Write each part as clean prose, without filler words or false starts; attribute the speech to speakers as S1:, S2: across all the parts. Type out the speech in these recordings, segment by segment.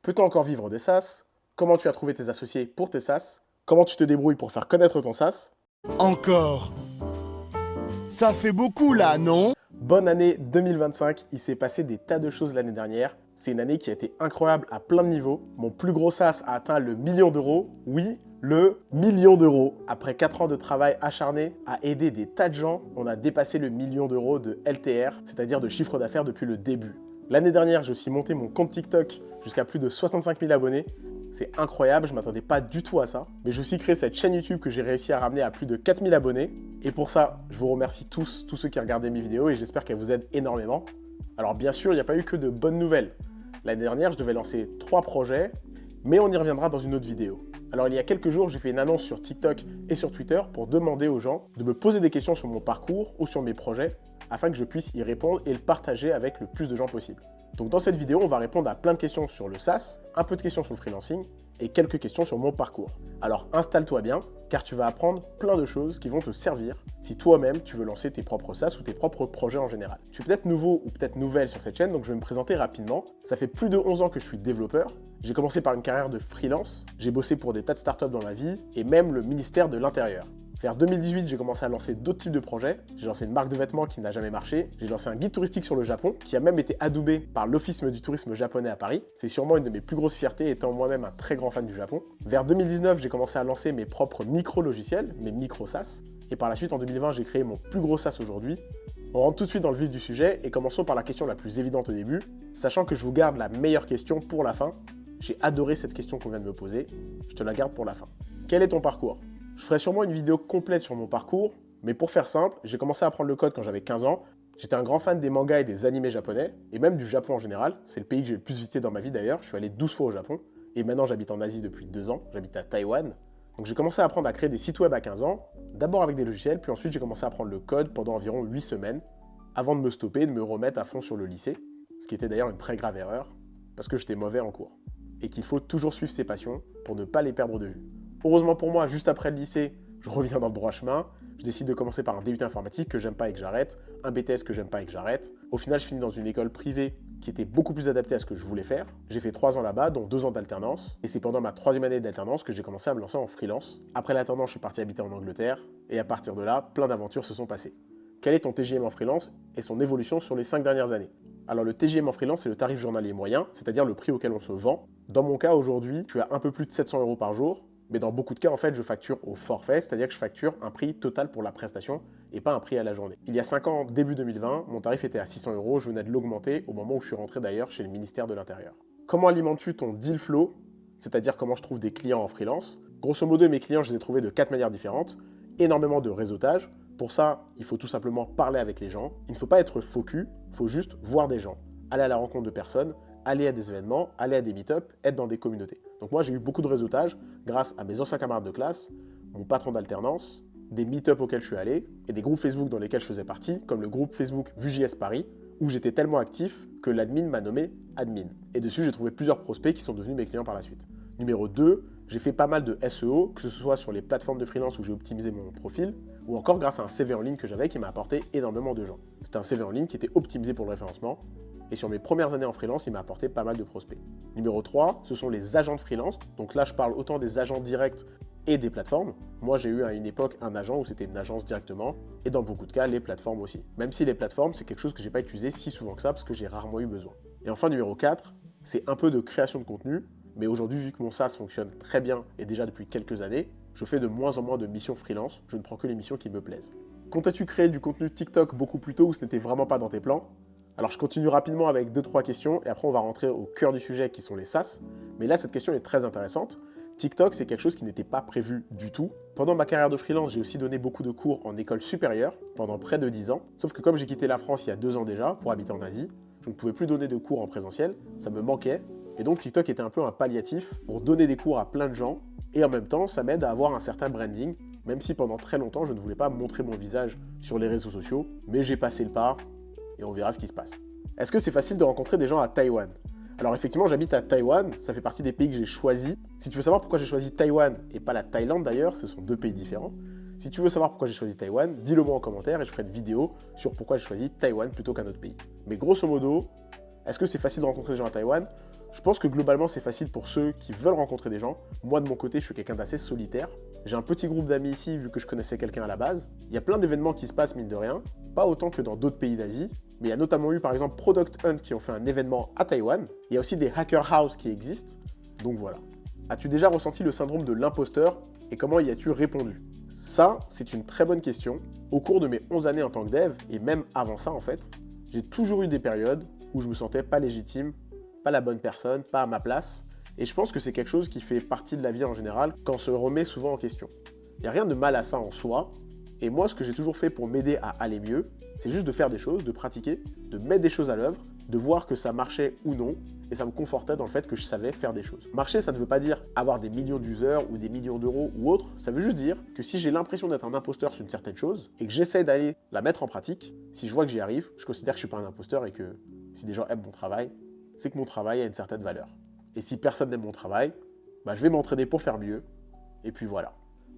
S1: Peut-on encore vivre des SaaS? Comment tu as trouvé tes associés pour tes SaaS? Comment tu te débrouilles pour faire connaître ton SaaS?
S2: Encore. Ça fait beaucoup là, non?
S1: Bonne année 2025, il s'est passé des tas de choses l'année dernière. C'est une année qui a été incroyable à plein de niveaux. Mon plus gros SaaS a atteint le million d'euros. Oui, le million d'euros. Après 4 ans de travail acharné à aider des tas de gens, on a dépassé le million d'euros de LTR, c'est-à-dire de chiffre d'affaires depuis le début. L'année dernière, j'ai aussi monté mon compte TikTok jusqu'à plus de 65 000 abonnés. C'est incroyable, je ne m'attendais pas du tout à ça. Mais j'ai aussi créé cette chaîne YouTube que j'ai réussi à ramener à plus de 4 000 abonnés. Et pour ça, je vous remercie tous ceux qui regardaient mes vidéos et j'espère qu'elles vous aident énormément. Alors bien sûr, il n'y a pas eu que de bonnes nouvelles. L'année dernière, je devais lancer 3 projets, mais on y reviendra dans une autre vidéo. Alors il y a quelques jours, j'ai fait une annonce sur TikTok et sur Twitter pour demander aux gens de me poser des questions sur mon parcours ou sur mes projets afin que je puisse y répondre et le partager avec le plus de gens possible. Donc dans cette vidéo, on va répondre à plein de questions sur le SaaS, un peu de questions sur le freelancing et quelques questions sur mon parcours. Alors installe-toi bien, car tu vas apprendre plein de choses qui vont te servir si toi-même tu veux lancer tes propres SaaS ou tes propres projets en général. Je suis peut-être nouveau ou peut-être nouvelle sur cette chaîne, donc je vais me présenter rapidement. Ça fait plus de 11 ans que je suis développeur. J'ai commencé par une carrière de freelance, j'ai bossé pour des tas de startups dans la vie et même le ministère de l'Intérieur. Vers 2018, j'ai commencé à lancer d'autres types de projets. J'ai lancé une marque de vêtements qui n'a jamais marché. J'ai lancé un guide touristique sur le Japon, qui a même été adoubé par l'Office du tourisme japonais à Paris. C'est sûrement une de mes plus grosses fiertés, étant moi-même un très grand fan du Japon. Vers 2019, j'ai commencé à lancer mes propres micro-logiciels, mes micro-SaaS. Et par la suite, en 2020, j'ai créé mon plus gros SaaS aujourd'hui. On rentre tout de suite dans le vif du sujet et commençons par la question la plus évidente au début, sachant que je vous garde la meilleure question pour la fin. J'ai adoré cette question qu'on vient de me poser. Je te la garde pour la fin. Quel est ton parcours ? Je ferai sûrement une vidéo complète sur mon parcours, mais pour faire simple, j'ai commencé à apprendre le code quand j'avais 15 ans. J'étais un grand fan des mangas et des animés japonais, et même du Japon en général. C'est le pays que j'ai le plus visité dans ma vie d'ailleurs. Je suis allé 12 fois au Japon, et maintenant j'habite en Asie depuis 2 ans. J'habite à Taïwan. Donc j'ai commencé à apprendre à créer des sites web à 15 ans, d'abord avec des logiciels, puis ensuite j'ai commencé à apprendre le code pendant environ 8 semaines, avant de me stopper et de me remettre à fond sur le lycée, ce qui était d'ailleurs une très grave erreur, parce que j'étais mauvais en cours. Et qu'il faut toujours suivre ses passions pour ne pas les perdre de vue. Heureusement pour moi, juste après le lycée, je reviens dans le droit chemin, je décide de commencer par un DUT informatique que j'aime pas et que j'arrête, un BTS que j'aime pas et que j'arrête. Au final, je finis dans une école privée qui était beaucoup plus adaptée à ce que je voulais faire. J'ai fait 3 ans là-bas, dont 2 ans d'alternance, et c'est pendant ma 3e année d'alternance que j'ai commencé à me lancer en freelance. Après l'alternance, je suis parti habiter en Angleterre, et à partir de là, plein d'aventures se sont passées. Quel est ton TJM en freelance et son évolution sur les 5 dernières années? Alors le TJM en freelance, c'est le tarif journalier moyen, c'est-à-dire le prix auquel on se vend. Dans mon cas, aujourd'hui, je suis à un peu plus de 700 € par jour, mais dans beaucoup de cas, en fait, je facture au forfait, c'est-à-dire que je facture un prix total pour la prestation et pas un prix à la journée. Il y a 5 ans, début 2020, mon tarif était à 600 €, je venais de l'augmenter au moment où je suis rentré d'ailleurs chez le ministère de l'Intérieur. Comment alimentes-tu ton deal flow, c'est-à-dire comment je trouve des clients en freelance? Grosso modo, mes clients, je les ai trouvés de 4 manières différentes. Énormément de réseautage. Pour ça, il faut tout simplement parler avec les gens. Il ne faut pas être faux cul, il faut juste voir des gens, aller à la rencontre de personnes, aller à des événements, aller à des meet-up, être dans des communautés. Donc moi, j'ai eu beaucoup de réseautage grâce à mes anciens camarades de classe, mon patron d'alternance, des meet-up auxquels je suis allé et des groupes Facebook dans lesquels je faisais partie, comme le groupe Facebook VueJS Paris, où j'étais tellement actif que l'admin m'a nommé admin. Et dessus, j'ai trouvé plusieurs prospects qui sont devenus mes clients par la suite. Numéro 2, j'ai fait pas mal de SEO, que ce soit sur les plateformes de freelance où j'ai optimisé mon profil, ou encore grâce à un CV en ligne que j'avais qui m'a apporté énormément de gens. C'était un CV en ligne qui était optimisé pour le référencement, et sur mes premières années en freelance, il m'a apporté pas mal de prospects. Numéro 3, ce sont les agents de freelance. Donc là, je parle autant des agents directs et des plateformes. Moi, j'ai eu à une époque un agent où c'était une agence directement, et dans beaucoup de cas, les plateformes aussi. Même si les plateformes, c'est quelque chose que j'ai pas utilisé si souvent que ça, parce que j'ai rarement eu besoin. Et enfin, numéro 4, c'est un peu de création de contenu, mais aujourd'hui, vu que mon SaaS fonctionne très bien, et déjà depuis quelques années, je fais de moins en moins de missions freelance, je ne prends que les missions qui me plaisent. Comptais-tu créer du contenu TikTok beaucoup plus tôt ou ce n'était vraiment pas dans tes plans? Alors je continue rapidement avec 2-3 questions et après on va rentrer au cœur du sujet qui sont les SaaS. Mais là cette question est très intéressante. TikTok c'est quelque chose qui n'était pas prévu du tout. Pendant ma carrière de freelance j'ai aussi donné beaucoup de cours en école supérieure pendant près de 10 ans. Sauf que comme j'ai quitté la France il y a 2 ans déjà pour habiter en Asie, je ne pouvais plus donner de cours en présentiel, ça me manquait. Et donc TikTok était un peu un palliatif pour donner des cours à plein de gens. Et en même temps ça m'aide à avoir un certain branding. Même si pendant très longtemps je ne voulais pas montrer mon visage sur les réseaux sociaux. Mais j'ai passé le pas. Et on verra ce qui se passe. Est-ce que c'est facile de rencontrer des gens à Taïwan? Alors effectivement, j'habite à Taïwan, ça fait partie des pays que j'ai choisis. Si tu veux savoir pourquoi j'ai choisi Taïwan et pas la Thaïlande d'ailleurs, ce sont 2 pays différents. Si tu veux savoir pourquoi j'ai choisi Taïwan, dis-le moi en commentaire et je ferai une vidéo sur pourquoi j'ai choisi Taïwan plutôt qu'un autre pays. Mais grosso modo, est-ce que c'est facile de rencontrer des gens à Taïwan? Je pense que globalement, c'est facile pour ceux qui veulent rencontrer des gens. Moi, de mon côté, je suis quelqu'un d'assez solitaire. J'ai un petit groupe d'amis ici, vu que je connaissais quelqu'un à la base. Il y a plein d'événements qui se passent, mine de rien. Pas autant que dans d'autres pays d'Asie. Mais il y a notamment eu, par exemple, Product Hunt qui ont fait un événement à Taïwan. Il y a aussi des Hacker House qui existent. Donc voilà. As-tu déjà ressenti le syndrome de l'imposteur et comment y as-tu répondu? Ça, c'est une très bonne question. Au cours de mes 11 années en tant que dev, et même avant ça en fait, j'ai toujours eu des périodes où je me sentais pas légitime, pas la bonne personne, pas à ma place. Et je pense que c'est quelque chose qui fait partie de la vie en général quand on se remet souvent en question. Il n'y a rien de mal à ça en soi. Et moi, ce que j'ai toujours fait pour m'aider à aller mieux, c'est juste de faire des choses, de pratiquer, de mettre des choses à l'œuvre, de voir que ça marchait ou non. Et ça me confortait dans le fait que je savais faire des choses. Marcher, ça ne veut pas dire avoir des millions d'users ou des millions d'euros ou autre. Ça veut juste dire que si j'ai l'impression d'être un imposteur sur une certaine chose et que j'essaie d'aller la mettre en pratique, si je vois que j'y arrive, je considère que je ne suis pas un imposteur et que si des gens aiment mon travail, c'est que mon travail a une certaine valeur. Et si personne n'aime mon travail, bah, je vais m'entraîner pour faire mieux. Et puis voilà.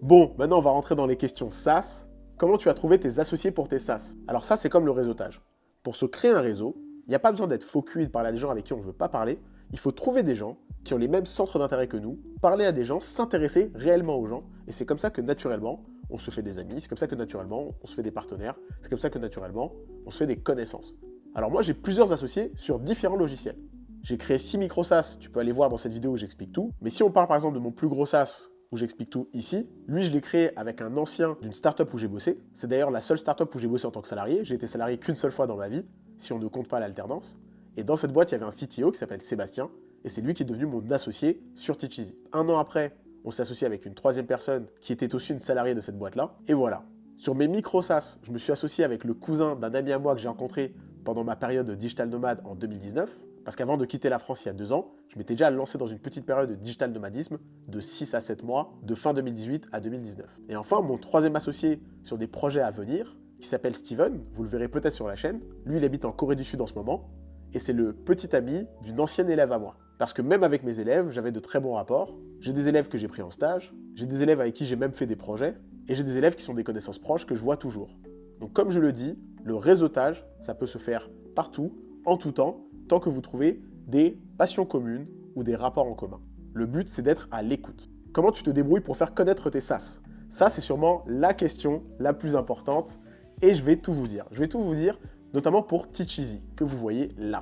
S1: Bon, maintenant on va rentrer dans les questions SaaS. Comment tu as trouvé tes associés pour tes SaaS? Alors ça, c'est comme le réseautage. Pour se créer un réseau, il n'y a pas besoin d'être faux cul et de parler à des gens avec qui on ne veut pas parler. Il faut trouver des gens qui ont les mêmes centres d'intérêt que nous, parler à des gens, s'intéresser réellement aux gens. Et c'est comme ça que naturellement, on se fait des amis, c'est comme ça que naturellement, on se fait des partenaires, c'est comme ça que naturellement, on se fait des connaissances. Alors moi, j'ai plusieurs associés sur différents logiciels. J'ai créé 6 micro SaaS, tu peux aller voir dans cette vidéo où j'explique tout. Mais si on parle par exemple de mon plus gros SaaS, où j'explique tout ici, lui je l'ai créé avec un ancien d'une startup où j'ai bossé. C'est d'ailleurs la seule startup où j'ai bossé en tant que salarié. J'ai été salarié qu'une seule fois dans ma vie, si on ne compte pas l'alternance. Et dans cette boîte, il y avait un CTO qui s'appelle Sébastien, et c'est lui qui est devenu mon associé sur Teacheasy. Un an après, on s'est associé avec une troisième personne qui était aussi une salariée de cette boîte-là, et voilà. Sur mes micro SaaS, je me suis associé avec le cousin d'un ami à moi que j'ai rencontré pendant ma période de digital nomade en 2019, parce qu'avant de quitter la France il y a 2 ans, je m'étais déjà lancé dans une petite période de digital nomadisme de 6 à 7 mois, de fin 2018 à 2019. Et enfin, mon troisième associé sur des projets à venir, qui s'appelle Steven, vous le verrez peut-être sur la chaîne, lui il habite en Corée du Sud en ce moment, et c'est le petit ami d'une ancienne élève à moi. Parce que même avec mes élèves, j'avais de très bons rapports, j'ai des élèves que j'ai pris en stage, j'ai des élèves avec qui j'ai même fait des projets, et j'ai des élèves qui sont des connaissances proches que je vois toujours. Donc comme je le dis, le réseautage, ça peut se faire partout, en tout temps, tant que vous trouvez des passions communes ou des rapports en commun. Le but, c'est d'être à l'écoute. Comment tu te débrouilles pour faire connaître tes SaaS? Ça, c'est sûrement la question la plus importante et je vais tout vous dire. Je vais tout vous dire, notamment pour Teacheasy, que vous voyez là.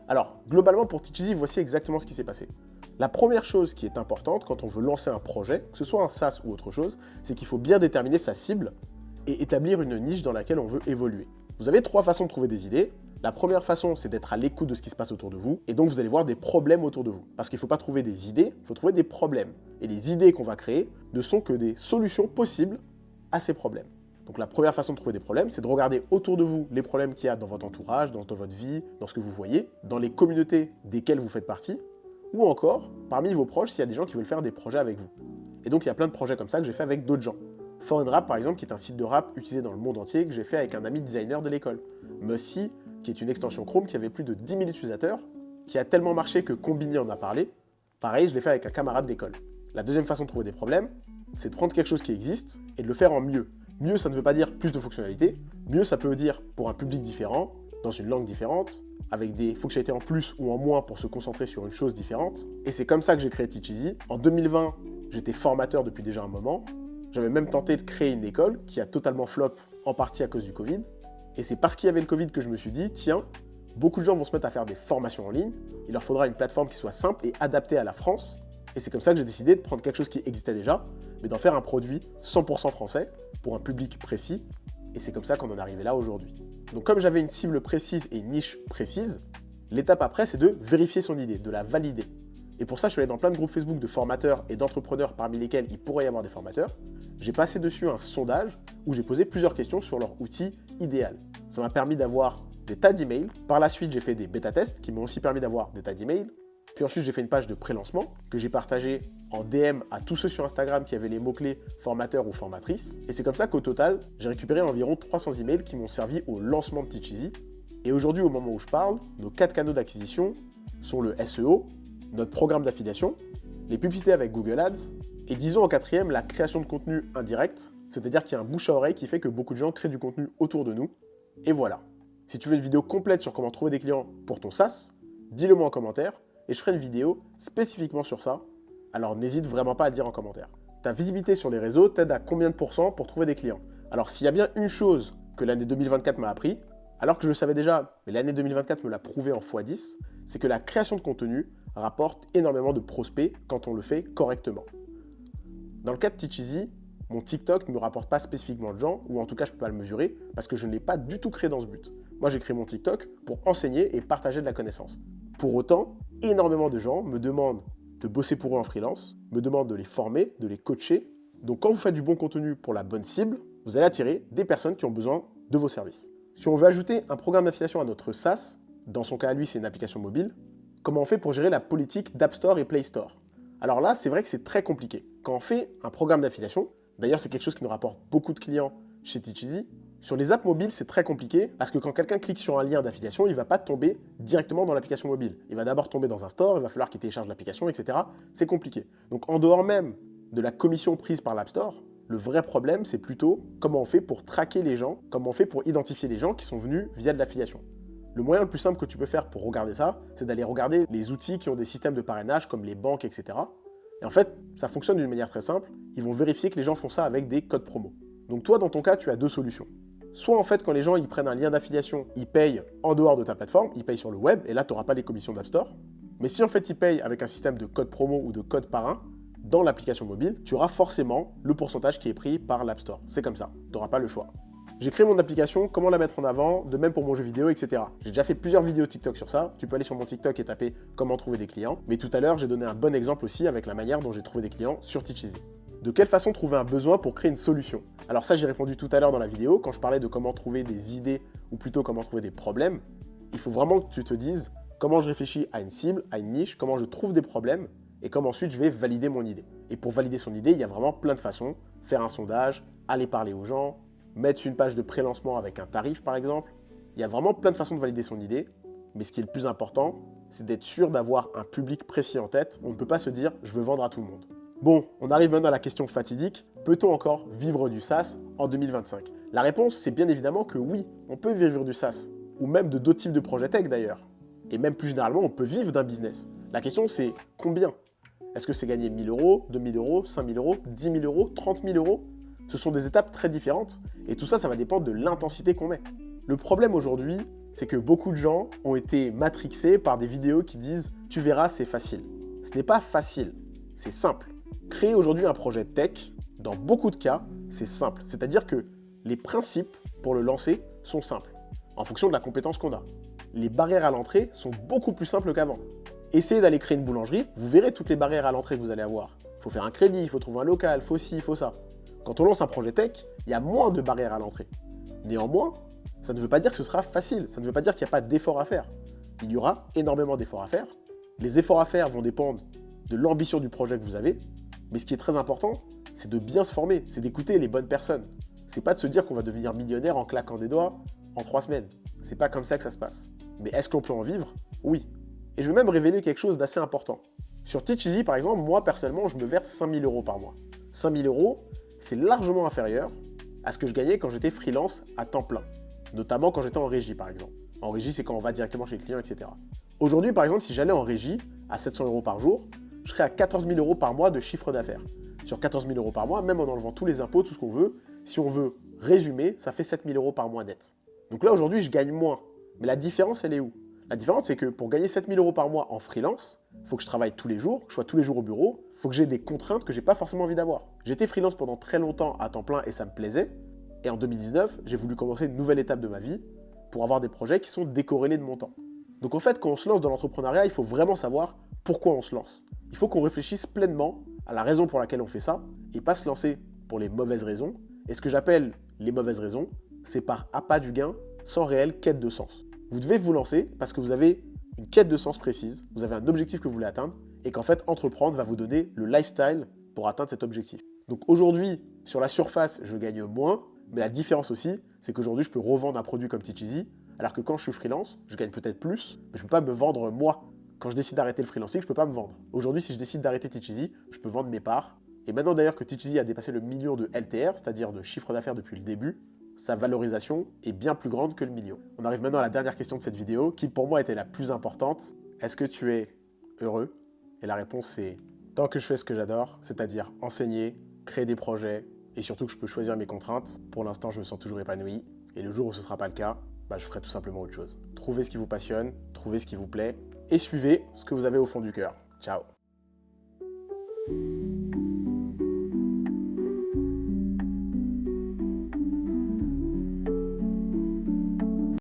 S1: Alors, globalement, pour Teacheasy, voici exactement ce qui s'est passé. La première chose qui est importante quand on veut lancer un projet, que ce soit un SaaS ou autre chose, c'est qu'il faut bien déterminer sa cible et établir une niche dans laquelle on veut évoluer. Vous avez 3 façons de trouver des idées. La première façon, c'est d'être à l'écoute de ce qui se passe autour de vous, et donc vous allez voir des problèmes autour de vous. Parce qu'il ne faut pas trouver des idées, il faut trouver des problèmes. Et les idées qu'on va créer ne sont que des solutions possibles à ces problèmes. Donc la première façon de trouver des problèmes, c'est de regarder autour de vous les problèmes qu'il y a dans votre entourage, dans votre vie, dans ce que vous voyez, dans les communautés desquelles vous faites partie, ou encore, parmi vos proches, s'il y a des gens qui veulent faire des projets avec vous. Et donc il y a plein de projets comme ça que j'ai fait avec d'autres gens. Foreign Rap, par exemple, qui est un site de rap utilisé dans le monde entier, que j'ai fait avec un ami designer de l'école. Mussi, qui est une extension Chrome qui avait plus de 10 000 utilisateurs, qui a tellement marché que Combini en a parlé. Pareil, je l'ai fait avec un camarade d'école. La deuxième façon de trouver des problèmes, c'est de prendre quelque chose qui existe et de le faire en mieux. Mieux, ça ne veut pas dire plus de fonctionnalités. Mieux, ça peut dire pour un public différent, dans une langue différente, avec des fonctionnalités en plus ou en moins pour se concentrer sur une chose différente. Et c'est comme ça que j'ai créé Teacheasy. En 2020, j'étais formateur depuis déjà un moment. J'avais même tenté de créer une école qui a totalement flop en partie à cause du Covid. Et c'est parce qu'il y avait le Covid que je me suis dit, tiens, beaucoup de gens vont se mettre à faire des formations en ligne. Il leur faudra une plateforme qui soit simple et adaptée à la France. Et c'est comme ça que j'ai décidé de prendre quelque chose qui existait déjà, mais d'en faire un produit 100% français pour un public précis. Et c'est comme ça qu'on en est arrivé là aujourd'hui. Donc comme j'avais une cible précise et une niche précise, l'étape après, c'est de vérifier son idée, de la valider. Et pour ça, je suis allé dans plein de groupes Facebook de formateurs et d'entrepreneurs parmi lesquels il pourrait y avoir des formateurs. J'ai passé dessus un sondage où j'ai posé plusieurs questions sur leur outil idéal. Ça m'a permis d'avoir des tas d'emails. Par la suite, j'ai fait des bêta-tests qui m'ont aussi permis d'avoir des tas d'emails. Puis ensuite, j'ai fait une page de pré-lancement que j'ai partagée en DM à tous ceux sur Instagram qui avaient les mots-clés formateur ou formatrice. Et c'est comme ça qu'au total, j'ai récupéré environ 300 emails qui m'ont servi au lancement de Teacheasy. Et aujourd'hui, au moment où je parle, nos 4 canaux d'acquisition sont le SEO, notre programme d'affiliation, les publicités avec Google Ads, et disons en 4e, la création de contenu indirect, c'est-à-dire qu'il y a un bouche à oreille qui fait que beaucoup de gens créent du contenu autour de nous. Et voilà. Si tu veux une vidéo complète sur comment trouver des clients pour ton SaaS, dis-le moi en commentaire, et je ferai une vidéo spécifiquement sur ça. Alors n'hésite vraiment pas à le dire en commentaire. Ta visibilité sur les réseaux t'aide à combien de pourcents pour trouver des clients? Alors s'il y a bien une chose que l'année 2024 m'a appris, alors que je le savais déjà, mais l'année 2024 me l'a prouvé en x10, c'est que la création de contenu rapporte énormément de prospects quand on le fait correctement. Dans le cas de Teach Easy, mon TikTok ne me rapporte pas spécifiquement de gens, ou en tout cas je ne peux pas le mesurer, parce que je ne l'ai pas du tout créé dans ce but. Moi j'ai créé mon TikTok pour enseigner et partager de la connaissance. Pour autant, énormément de gens me demandent de bosser pour eux en freelance, me demandent de les former, de les coacher. Donc quand vous faites du bon contenu pour la bonne cible, vous allez attirer des personnes qui ont besoin de vos services. Si on veut ajouter un programme d'affiliation à notre SaaS, dans son cas à lui c'est une application mobile, comment on fait pour gérer la politique d'App Store et Play Store? Alors là, c'est vrai que c'est très compliqué. Quand on fait un programme d'affiliation, d'ailleurs c'est quelque chose qui nous rapporte beaucoup de clients chez Teach Easy, sur les apps mobiles c'est très compliqué parce que quand quelqu'un clique sur un lien d'affiliation, il ne va pas tomber directement dans l'application mobile. Il va d'abord tomber dans un store, il va falloir qu'il télécharge l'application, etc. C'est compliqué. Donc en dehors même de la commission prise par l'App Store, le vrai problème c'est plutôt comment on fait pour traquer les gens, comment on fait pour identifier les gens qui sont venus via de l'affiliation. Le moyen le plus simple que tu peux faire pour regarder ça, c'est d'aller regarder les outils qui ont des systèmes de parrainage comme les banques, etc. Et en fait, ça fonctionne d'une manière très simple. Ils vont vérifier que les gens font ça avec des codes promo. Donc toi, dans ton cas, tu as deux solutions. Soit en fait, quand les gens ils prennent un lien d'affiliation, ils payent en dehors de ta plateforme, ils payent sur le web, et là, tu n'auras pas les commissions d'App Store. Mais si en fait, ils payent avec un système de code promo ou de code parrain, dans l'application mobile, tu auras forcément le pourcentage qui est pris par l'App Store. C'est comme ça, tu n'auras pas le choix. J'ai créé mon application, comment la mettre en avant, de même pour mon jeu vidéo, etc. J'ai déjà fait plusieurs vidéos TikTok sur ça. Tu peux aller sur mon TikTok et taper comment trouver des clients. Mais tout à l'heure, j'ai donné un bon exemple aussi avec la manière dont j'ai trouvé des clients sur Teach Easy. De quelle façon trouver un besoin pour créer une solution? Alors ça, j'ai répondu tout à l'heure dans la vidéo quand je parlais de comment trouver des idées ou plutôt comment trouver des problèmes. Il faut vraiment que tu te dises comment je réfléchis à une cible, à une niche, comment je trouve des problèmes et comment ensuite je vais valider mon idée. Et pour valider son idée, il y a vraiment plein de façons. Faire un sondage, aller parler aux gens, mettre une page de pré-lancement avec un tarif par exemple. Il y a vraiment plein de façons de valider son idée, mais ce qui est le plus important, c'est d'être sûr d'avoir un public précis en tête. On ne peut pas se dire « je veux vendre à tout le monde ». Bon, on arrive maintenant à la question fatidique, peut-on encore vivre du SaaS en 2025? La réponse, c'est bien évidemment que oui, on peut vivre du SaaS, ou même de d'autres types de projets tech d'ailleurs. Et même plus généralement, on peut vivre d'un business. La question c'est combien? Est-ce que c'est gagner 1000 euros, 2000 euros, 5000 euros, 10 000 euros, 30 000 euros? Ce sont des étapes très différentes et tout ça, ça va dépendre de l'intensité qu'on met. Le problème aujourd'hui, c'est que beaucoup de gens ont été matrixés par des vidéos qui disent « tu verras, c'est facile ». Ce n'est pas facile, c'est simple. Créer aujourd'hui un projet tech, dans beaucoup de cas, c'est simple. C'est-à-dire que les principes pour le lancer sont simples, en fonction de la compétence qu'on a. Les barrières à l'entrée sont beaucoup plus simples qu'avant. Essayez d'aller créer une boulangerie, vous verrez toutes les barrières à l'entrée que vous allez avoir. Il faut faire un crédit, il faut trouver un local, il faut ci, il faut ça. Quand on lance un projet tech, il y a moins de barrières à l'entrée. Néanmoins, ça ne veut pas dire que ce sera facile, ça ne veut pas dire qu'il n'y a pas d'efforts à faire. Il y aura énormément d'efforts à faire. Les efforts à faire vont dépendre de l'ambition du projet que vous avez, mais ce qui est très important, c'est de bien se former, c'est d'écouter les bonnes personnes. C'est pas de se dire qu'on va devenir millionnaire en claquant des doigts en 3 semaines. C'est pas comme ça que ça se passe. Mais est-ce qu'on peut en vivre? Oui. Et je vais même révéler quelque chose d'assez important. Sur Teach Easy, par exemple, moi personnellement, je me verse 5000 euros par mois. 5000 euros, c'est largement inférieur à ce que je gagnais quand j'étais freelance à temps plein. Notamment quand j'étais en régie, par exemple. En régie, c'est quand on va directement chez le client, etc. Aujourd'hui, par exemple, si j'allais en régie à 700 euros par jour, je serais à 14 000 euros par mois de chiffre d'affaires. Sur 14 000 euros par mois, même en enlevant tous les impôts, tout ce qu'on veut, si on veut résumer, ça fait 7 000 euros par mois net. Donc là, aujourd'hui, je gagne moins. Mais la différence, elle est où? La différence, c'est que pour gagner 7 000 euros par mois en freelance, il faut que je travaille tous les jours, que je sois tous les jours au bureau, il faut que j'ai des contraintes que j'ai pas forcément envie d'avoir. J'étais freelance pendant très longtemps à temps plein et ça me plaisait. Et en 2019, j'ai voulu commencer une nouvelle étape de ma vie pour avoir des projets qui sont décorrélés de mon temps. Donc en fait, quand on se lance dans l'entrepreneuriat, il faut vraiment savoir pourquoi on se lance. Il faut qu'on réfléchisse pleinement à la raison pour laquelle on fait ça et pas se lancer pour les mauvaises raisons. Et ce que j'appelle les mauvaises raisons, c'est par appât du gain, sans réelle quête de sens. Vous devez vous lancer parce que vous avez une quête de sens précise, vous avez un objectif que vous voulez atteindre et qu'en fait, entreprendre va vous donner le lifestyle pour atteindre cet objectif. Donc aujourd'hui, sur la surface, je gagne moins, mais la différence aussi, c'est qu'aujourd'hui, je peux revendre un produit comme Teach Easy, alors que quand je suis freelance, je gagne peut-être plus, mais je ne peux pas me vendre moi. Quand je décide d'arrêter le freelancing, je ne peux pas me vendre. Aujourd'hui, si je décide d'arrêter Teach Easy, je peux vendre mes parts. Et maintenant d'ailleurs que Teach Easy a dépassé le million de LTR, c'est-à-dire de chiffre d'affaires depuis le début, sa valorisation est bien plus grande que le million. On arrive maintenant à la dernière question de cette vidéo, qui pour moi était la plus importante. Est-ce que tu es heureux? Et la réponse c'est tant que je fais ce que j'adore, c'est-à-dire enseigner, créer des projets et surtout que je peux choisir mes contraintes, pour l'instant je me sens toujours épanoui. Et le jour où ce ne sera pas le cas, je ferai tout simplement autre chose. Trouvez ce qui vous passionne, trouvez ce qui vous plaît et suivez ce que vous avez au fond du cœur. Ciao!